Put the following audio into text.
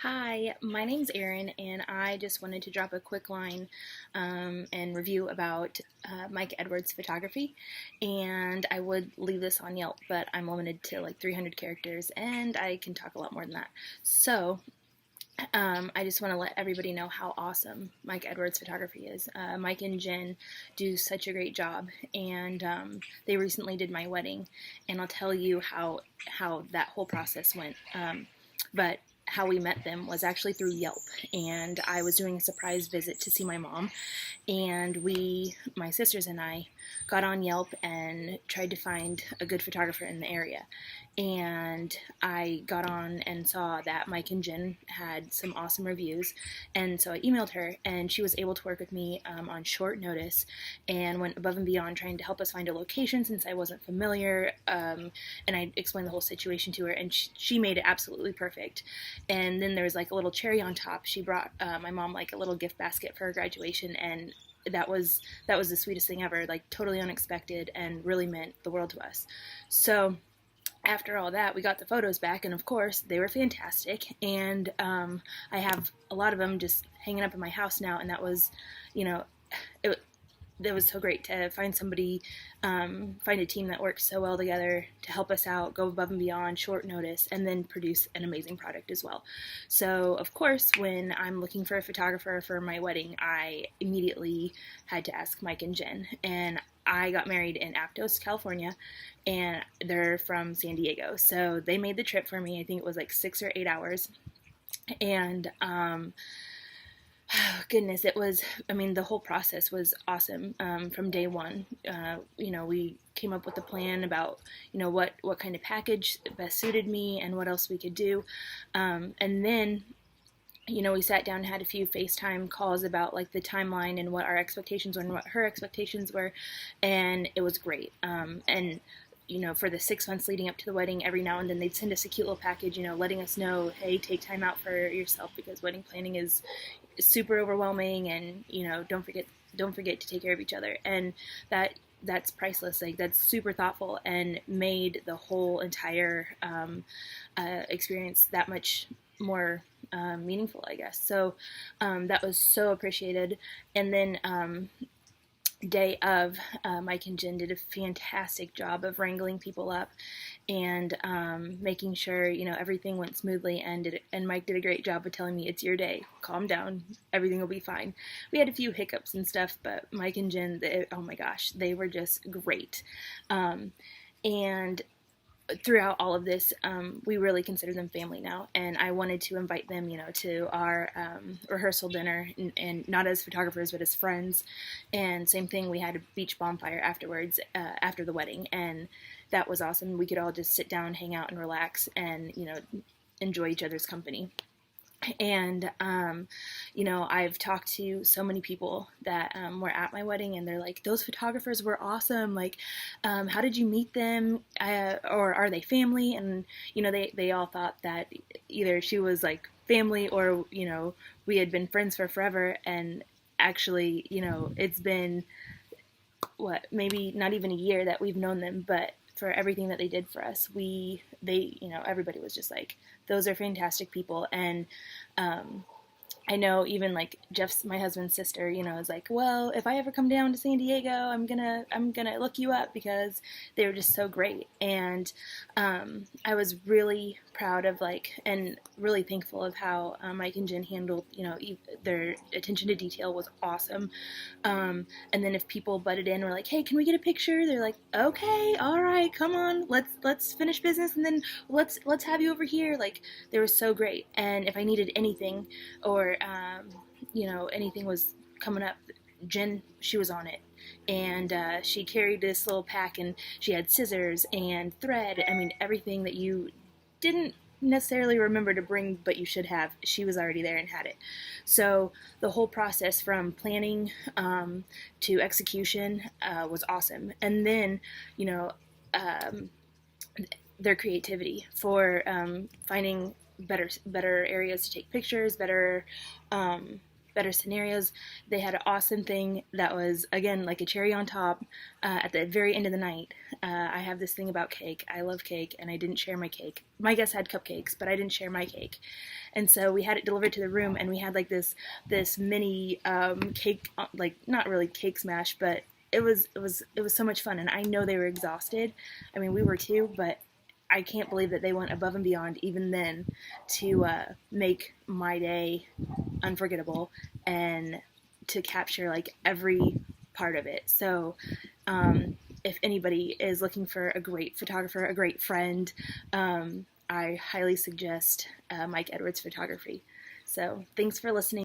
Hi, my name's Erin, and I just wanted to drop a quick line and review about Mike Edwards photography. And I would leave this on Yelp, but I'm limited to like 300 characters, and I can talk a lot more than that. So, I just want to let everybody know how awesome Mike Edwards photography is. Mike and Jen do such a great job, and they recently did my wedding, and I'll tell you how that whole process went. But how we met them was actually through Yelp, and I was doing a surprise visit to see my mom, and my sisters and I, got on Yelp and tried to find a good photographer in the area. And I got on and saw that Mike and Jen had some awesome reviews, and so I emailed her, and she was able to work with me on short notice, and went above and beyond trying to help us find a location since I wasn't familiar. And I explained the whole situation to her, and she made it absolutely perfect. And then there was like a little cherry on top. She brought my mom like a little gift basket for her graduation, and that was the sweetest thing ever, like totally unexpected and really meant the world to us. So after all that, we got the photos back, and of course, they were fantastic. And I have a lot of them just hanging up in my house now, and that was, you know, it, that was so great to find somebody, find a team that works so well together to help us out, go above and beyond, short notice, and then produce an amazing product as well. So, of course, when I'm looking for a photographer for my wedding, I immediately had to ask Mike and Jen. And I got married in Aptos, California, and they're from San Diego. So they made the trip for me. I think it was like 6 or 8 hours. And goodness, it was, I mean, the whole process was awesome from day one. We came up with a plan about, what kind of package best suited me and what else we could do. And then, we sat down and had a few FaceTime calls about like the timeline and what our expectations were and what her expectations were. And it was great. And for the 6 months leading up to the wedding, every now and then they'd send us a cute little package, letting us know, hey, take time out for yourself because wedding planning is super overwhelming, and don't forget to take care of each other. And that's priceless. Like, that's super thoughtful and made the whole entire experience that much more meaningful, I guess. So that was so appreciated. And then day of, Mike and Jen did a fantastic job of wrangling people up and making sure everything went smoothly. And Mike did a great job of telling me, it's your day, calm down, everything will be fine. We had a few hiccups and stuff, but Mike and Jen, oh my gosh, they were just great. And throughout all of this, we really consider them family now, and I wanted to invite them, to our rehearsal dinner, and not as photographers, but as friends. And same thing, we had a beach bonfire afterwards, after the wedding, and that was awesome. We could all just sit down, hang out, and relax, and enjoy each other's company. And I've talked to so many people that were at my wedding, and they're like, those photographers were awesome, like how did you meet them, or are they family? And they all thought that either she was like family, or we had been friends for forever. And actually, it's been maybe not even a year that we've known them, but for everything that they did for us, everybody was just like, those are fantastic people. And I know even like Jeff's, my husband's sister, is like, well, if I ever come down to San Diego, I'm gonna look you up because they were just so great. And I was really proud of and really thankful of how Mike and Jen handled, their attention to detail was awesome. And then if people butted in, were like, hey, can we get a picture? They're like, okay, all right, come on, let's finish business, and then let's have you over here. Like, they were so great. And if I needed anything, or anything was coming up, Jen, she was on it. And she carried this little pack, and she had scissors and thread. I mean, everything that you didn't necessarily remember to bring, but you should have, she was already there and had it. So the whole process from planning to execution was awesome. And then, their creativity for finding better areas to take pictures, better scenarios. They had an awesome thing that was, again, like a cherry on top at the very end of the night. I have this thing about cake. I love cake, and I didn't share my cake. My guests had cupcakes, but I didn't share my cake. And so we had it delivered to the room, and we had like this mini cake, like not really cake smash, but it was so much fun. And I know they were exhausted. I mean, we were too, but I can't believe that they went above and beyond even then to make my day unforgettable and to capture like every part of it. So if anybody is looking for a great photographer, a great friend, I highly suggest Mike Edwards Photography. So thanks for listening.